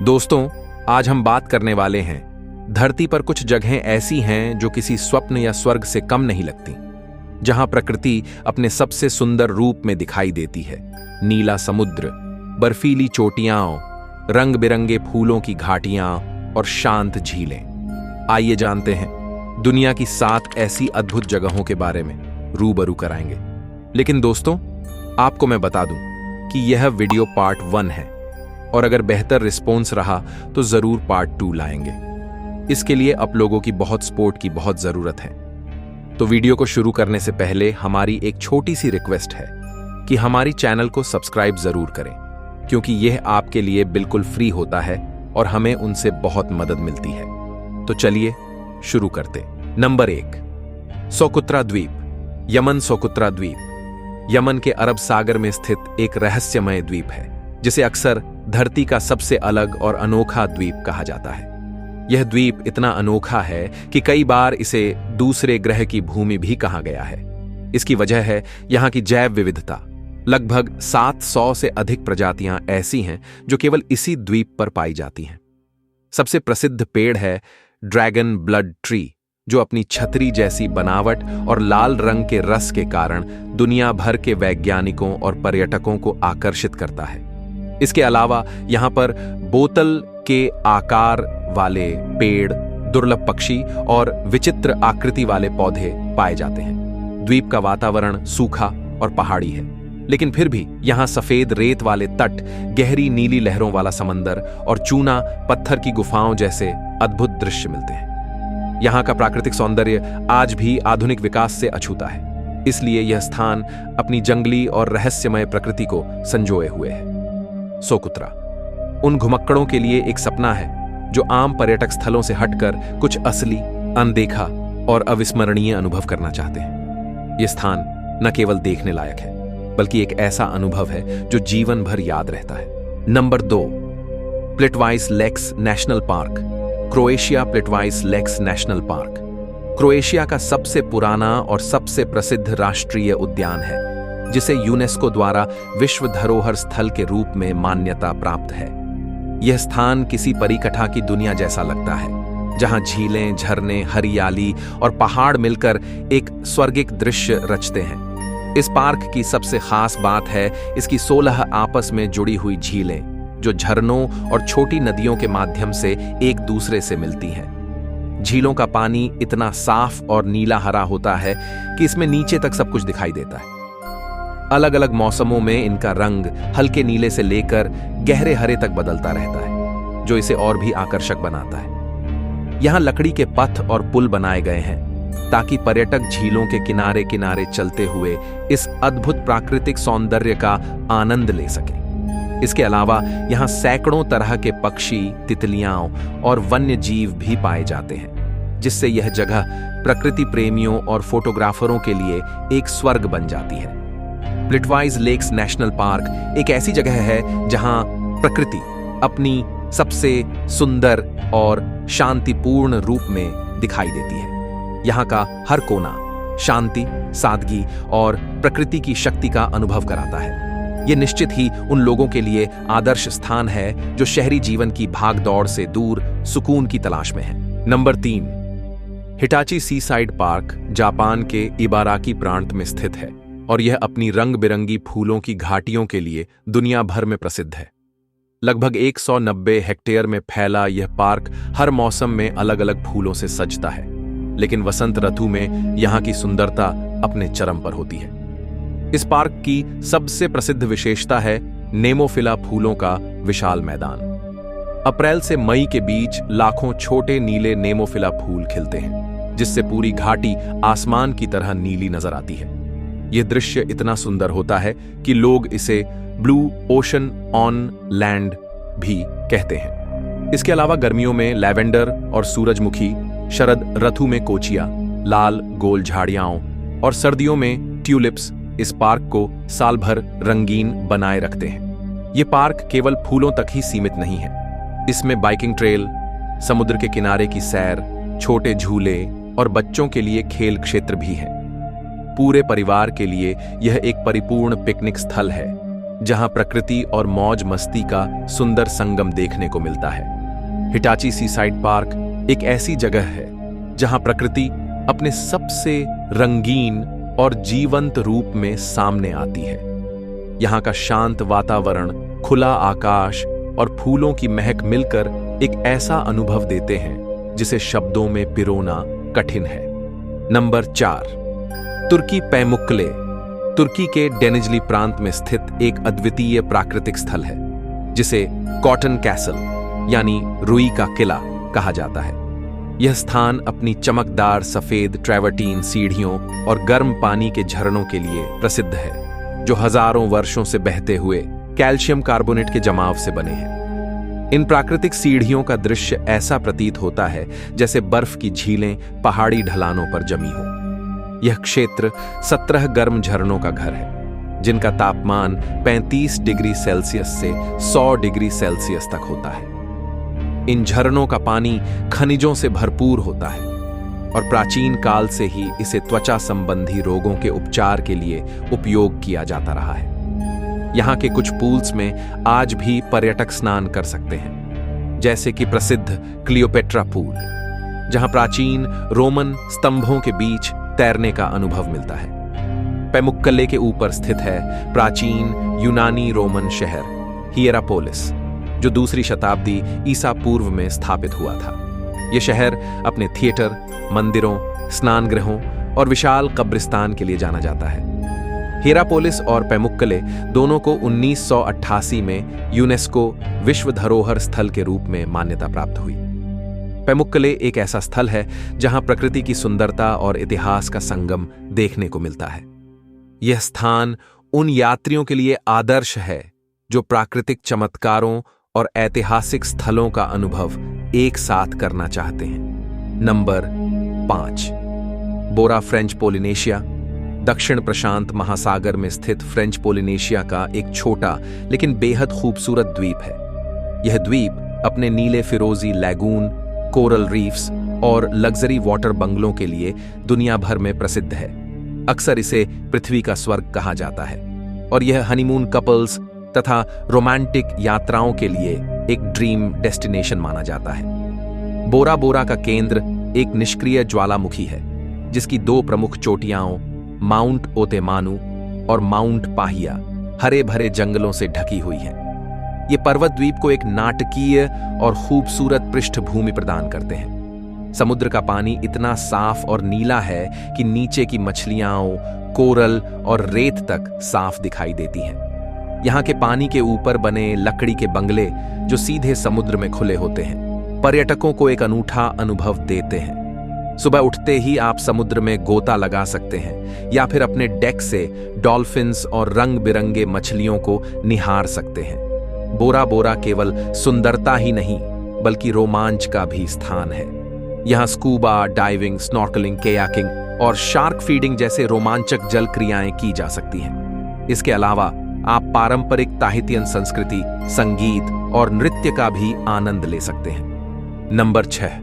दोस्तों, आज हम बात करने वाले हैं धरती पर कुछ जगहें ऐसी हैं जो किसी स्वप्न या स्वर्ग से कम नहीं लगती, जहां प्रकृति अपने सबसे सुंदर रूप में दिखाई देती है। नीला समुद्र, बर्फीली चोटियां, रंग बिरंगे फूलों की घाटियां और शांत झीलें। आइए जानते हैं दुनिया की 7 ऐसी अद्भुत जगहों के बारे में रूबरू कराएंगे। लेकिन दोस्तों, आपको मैं बता दूं कि यह वीडियो पार्ट 1 है और अगर बेहतर रिस्पॉन्स रहा तो जरूर पार्ट 2 लाएंगे। इसके लिए आप लोगों की बहुत सपोर्ट की बहुत जरूरत है। तो वीडियो को शुरू करने से पहले हमारी एक छोटी सी रिक्वेस्ट है कि हमारी चैनल को सब्सक्राइब जरूर करें, क्योंकि यह आपके लिए बिल्कुल फ्री होता है और हमें उनसे बहुत मदद मिलती है। तो चलिए शुरू करते। नंबर 1, सोकोत्रा द्वीप। यमन सोकोत्रा द्वीप यमन के अरब सागर में स्थित एक रहस्यमय द्वीप है, जिसे अक्सर धरती का सबसे अलग और अनोखा द्वीप कहा जाता है। यह द्वीप इतना अनोखा है कि कई बार इसे दूसरे ग्रह की भूमि भी कहा गया है। इसकी वजह है यहाँ की जैव विविधता। लगभग 700 से अधिक प्रजातियां ऐसी हैं जो केवल इसी द्वीप पर पाई जाती हैं। सबसे प्रसिद्ध पेड़ है ड्रैगन ब्लड ट्री, जो अपनी छतरी जैसी बनावट और लाल रंग के रस के कारण दुनिया भर के वैज्ञानिकों और पर्यटकों को आकर्षित करता है। इसके अलावा यहाँ पर बोतल के आकार वाले पेड़, दुर्लभ पक्षी और विचित्र आकृति वाले पौधे पाए जाते हैं। द्वीप का वातावरण सूखा और पहाड़ी है, लेकिन फिर भी यहाँ सफेद रेत वाले तट, गहरी नीली लहरों वाला समंदर और चूना पत्थर की गुफाओं जैसे अद्भुत दृश्य मिलते हैं। यहाँ का प्राकृतिक सौंदर्य आज भी आधुनिक विकास से अछूता है, इसलिए यह स्थान अपनी जंगली और रहस्यमय प्रकृति को संजोए हुए है। सोकोत्रा उन घुमक्कड़ों के लिए एक सपना है जो आम पर्यटक स्थलों से हटकर कुछ असली, अनदेखा और अविस्मरणीय अनुभव करना चाहते हैं। यह स्थान न केवल देखने लायक है, बल्कि एक ऐसा अनुभव है जो जीवन भर याद रहता है। Number 2, Plitvice Lakes National Park. Croatia Plitvice Lakes National Park Croatia का सबसे पुराना और सबसे प्रसिद्ध राष्ट्रीय उद्यान है, जिसे यूनेस्को द्वारा विश्व धरोहर स्थल के रूप में मान्यता प्राप्त है। यह स्थान किसी परिकथा की दुनिया जैसा लगता है, जहां झीलें, झरने, हरियाली और पहाड़ मिलकर एक स्वर्गिक दृश्य रचते हैं। इस पार्क की सबसे खास बात है इसकी 16 आपस में जुड़ी हुई झीलें, जो झरनों और छोटी नदियों के माध्यम से एक दूसरे से मिलती हैं। झीलों का पानी इतना साफ और नीला हरा होता है कि इसमें नीचे तक सब कुछ दिखाई देता है। अलग अलग मौसमों में इनका रंग हल्के नीले से लेकर गहरे हरे तक बदलता रहता है, जो इसे और भी आकर्षक बनाता है। यहाँ लकड़ी के पथ और पुल बनाए गए हैं ताकि पर्यटक झीलों के किनारे किनारे चलते हुए इस अद्भुत प्राकृतिक सौंदर्य का आनंद ले सकें। इसके अलावा यहाँ सैकड़ों तरह के पक्षी, तितलियां और वन्य जीव भी पाए जाते हैं, जिससे यह जगह प्रकृति प्रेमियों और फोटोग्राफरों के लिए एक स्वर्ग बन जाती है। प्लिट्वाइस लेक्स नेशनल पार्क एक ऐसी जगह है जहां प्रकृति अपनी सबसे सुंदर और शांतिपूर्ण रूप में दिखाई देती है। यहाँ का हर कोना शांति, सादगी और प्रकृति की शक्ति का अनुभव कराता है। यह निश्चित ही उन लोगों के लिए आदर्श स्थान है जो शहरी जीवन की भागदौड़ से दूर सुकून की तलाश में है। Number 3, Hitachi seaside park Japan के इबाराकी प्रांत में स्थित है और यह अपनी रंग बिरंगी फूलों की घाटियों के लिए दुनिया भर में प्रसिद्ध है। लगभग 190 हेक्टेयर में फैला यह पार्क हर मौसम में अलग अलग फूलों से सजता है, लेकिन वसंत ऋतु में यहाँ की सुंदरता अपने चरम पर होती है। इस पार्क की सबसे प्रसिद्ध विशेषता है नेमोफिला फूलों का विशाल मैदान। अप्रैल से मई के बीच लाखों छोटे नीले नेमोफिला फूल खिलते हैं, जिससे पूरी घाटी आसमान की तरह नीली नजर आती है। यह दृश्य इतना सुंदर होता है कि लोग इसे ब्लू ओशन ऑन लैंड भी कहते हैं। इसके अलावा गर्मियों में लैवेंडर और सूरजमुखी, शरद ऋतु में कोचिया, लाल गोल झाड़ियां और सर्दियों में ट्यूलिप्स इस पार्क को साल भर रंगीन बनाए रखते हैं। यह पार्क केवल फूलों तक ही सीमित नहीं है। इसमें बाइकिंग ट्रेल, समुद्र के किनारे की सैर, छोटे झूले और बच्चों के लिए खेल क्षेत्र भी है। पूरे परिवार के लिए यह एक परिपूर्ण पिकनिक स्थल है, जहां प्रकृति और मौज मस्ती का सुंदर संगम देखने को मिलता है। हिटाची सीसाइड पार्क एक ऐसी जगह है जहां प्रकृति अपने सबसे रंगीन और जीवंत रूप में सामने आती है। यहाँ का शांत वातावरण, खुला आकाश और फूलों की महक मिलकर एक ऐसा अनुभव देते हैं जिसे शब्दों में पिरोना कठिन है। नंबर 4, तुर्की पैमुक्कले तुर्की के डेनिजली प्रांत में स्थित एक अद्वितीय प्राकृतिक स्थल है जिसे कॉटन कैसल यानी रुई का किला कहा जाता है। यह स्थान अपनी चमकदार सफेद ट्रैवर्टीन सीढ़ियों और गर्म पानी के झरनों के लिए प्रसिद्ध है, जो हजारों वर्षों से बहते हुए कैल्शियम कार्बोनेट के जमाव से बने हैं। इन प्राकृतिक सीढ़ियों का दृश्य ऐसा प्रतीत होता है जैसे बर्फ की झीलें पहाड़ी ढलानों पर जमी हो। यह क्षेत्र 17 गर्म झरनों का घर है, जिनका तापमान 35 डिग्री सेल्सियस से 100 डिग्री सेल्सियस तक होता है। इन झरनों का पानी खनिजों से भरपूर होता है और प्राचीन काल से ही इसे त्वचा संबंधी रोगों के उपचार के लिए उपयोग किया जाता रहा है। यहाँ के कुछ पूल्स में आज भी पर्यटक स्नान कर सकते हैं, जैसे कि प्रसिद्ध क्लियोपेट्रा पूल, जहाँ प्राचीन रोमन स्तंभों के बीच तैरने का अनुभव मिलता है। पैमुक्कले के ऊपर स्थित है प्राचीन यूनानी रोमन शहर हिएरापोलिस, जो 2री शताब्दी ईसा पूर्व में स्थापित हुआ था। यह शहर अपने थिएटर, मंदिरों, स्नान गृहों और विशाल कब्रिस्तान के लिए जाना जाता है। हिएरापोलिस और पैमुक्कले दोनों को 1988 में यूनेस्को विश्व धरोहर स्थल के रूप में मान्यता प्राप्त हुई। पैमुक्कले एक ऐसा स्थल है जहां प्रकृति की सुंदरता और इतिहास का संगम देखने को मिलता है। यह स्थान उन यात्रियों के लिए आदर्श है जो प्राकृतिक चमत्कारों और ऐतिहासिक स्थलों का अनुभव एक साथ करना चाहते हैं। नंबर 5, बोरा फ्रेंच पोलिनेशिया दक्षिण प्रशांत महासागर में स्थित फ्रेंच पोलिनेशिया का एक छोटा लेकिन बेहद खूबसूरत द्वीप है। यह द्वीप अपने नीले फिरोजी लैगून, कोरल रीफ्स और लग्जरी वाटर बंगलों के लिए दुनिया भर में प्रसिद्ध है। अक्सर इसे पृथ्वी का स्वर्ग कहा जाता है और यह हनीमून कपल्स तथा रोमांटिक यात्राओं के लिए एक ड्रीम डेस्टिनेशन माना जाता है। बोरा बोरा का केंद्र एक निष्क्रिय ज्वालामुखी है, जिसकी 2 प्रमुख चोटियां माउंट ओतेमानु और माउंट पाहिया हरे भरे जंगलों से ढकी हुई है। ये पर्वत द्वीप को एक नाटकीय और खूबसूरत पृष्ठभूमि प्रदान करते हैं। समुद्र का पानी इतना साफ और नीला है कि नीचे की मछलियां, कोरल और रेत तक साफ दिखाई देती हैं। यहाँ के पानी के ऊपर बने लकड़ी के बंगले, जो सीधे समुद्र में खुले होते हैं, पर्यटकों को एक अनूठा अनुभव देते हैं। सुबह उठते ही आप समुद्र में गोता लगा सकते हैं या फिर अपने डेक से डॉल्फिन्स और रंग बिरंगे मछलियों को निहार सकते हैं। बोरा बोरा केवल सुंदरता ही नहीं बल्कि रोमांच का भी स्थान है। यहाँ स्कूबा डाइविंग, स्नॉर्कलिंग, केयाकिंग और शार्क फीडिंग जैसे रोमांचक जल क्रियाएं की जा सकती हैं। इसके अलावा आप पारंपरिक ताहितियन संस्कृति, संगीत और नृत्य का भी आनंद ले सकते हैं। नंबर 6,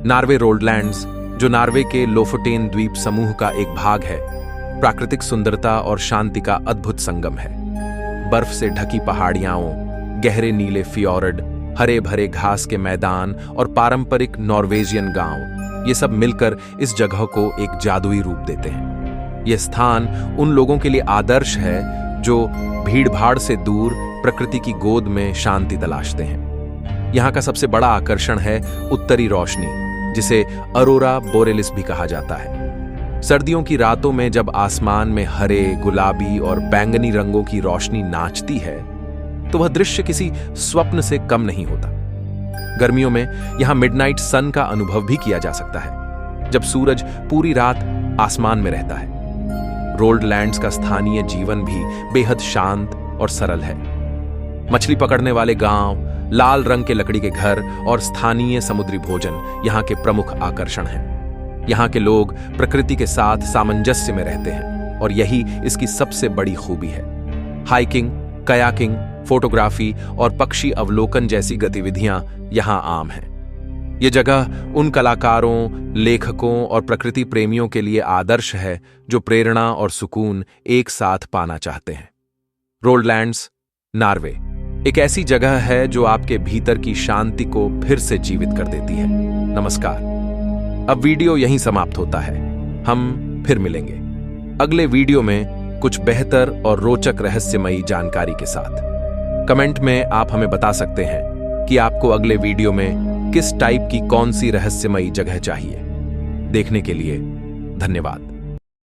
नॉर्वे रोडलैंड्स, जो नॉर्वे के लोफोटेन द्वीप समूह का एक भाग है, प्राकृतिक सुंदरता और शांति का अद्भुत संगम है। बर्फ से ढकी पहाड़ियां, गहरे नीले फियोर्ड, हरे भरे घास के मैदान और पारंपरिक नॉर्वेजियन गांव, ये सब मिलकर इस जगह को एक जादुई रूप देते हैं। यह स्थान उन लोगों के लिए आदर्श है जो भीड़भाड़ से दूर प्रकृति की गोद में शांति तलाशते हैं। यहाँ का सबसे बड़ा आकर्षण है उत्तरी रोशनी, जिसे अरोरा बोरेलिस भी कहा जाता है। सर्दियों की रातों में जब आसमान में हरे, गुलाबी और बैंगनी रंगों की रोशनी नाचती है, तो वह दृश्य किसी स्वप्न से कम नहीं होता। गर्मियों में यहां मिडनाइट सन का अनुभव भी किया जा सकता है, जब सूरज पूरी रात आसमान में रहता है। रोडलैंड्स का स्थानीय जीवन भी बेहद शांत और सरल है। मछली पकड़ने वाले गांव, लाल रंग के लकड़ी के घर और स्थानीय समुद्री भोजन यहाँ के प्रमुख आकर्षण हैं। यहाँ के लोग प्रकृति के साथ सामंजस्य में रहते हैं और यही इसकी सबसे बड़ी खूबी है। हाइकिंग, कयाकिंग, फोटोग्राफी और पक्षी अवलोकन जैसी गतिविधियां यहाँ आम हैं। ये जगह उन कलाकारों, लेखकों और प्रकृति प्रेमियों के लिए आदर्श है जो प्रेरणा और सुकून एक साथ पाना चाहते हैं। रोडलैंड्स, नॉर्वे एक ऐसी जगह है जो आपके भीतर की शांति को फिर से जीवित कर देती है। नमस्कार। अब वीडियो यहीं समाप्त होता है। हम फिर मिलेंगे अगले वीडियो में कुछ बेहतर और रोचक रहस्यमयी जानकारी के साथ। कमेंट में आप हमें बता सकते हैं कि आपको अगले वीडियो में किस टाइप की कौन सी रहस्यमयी जगह चाहिए। देखने के लिए धन्यवाद।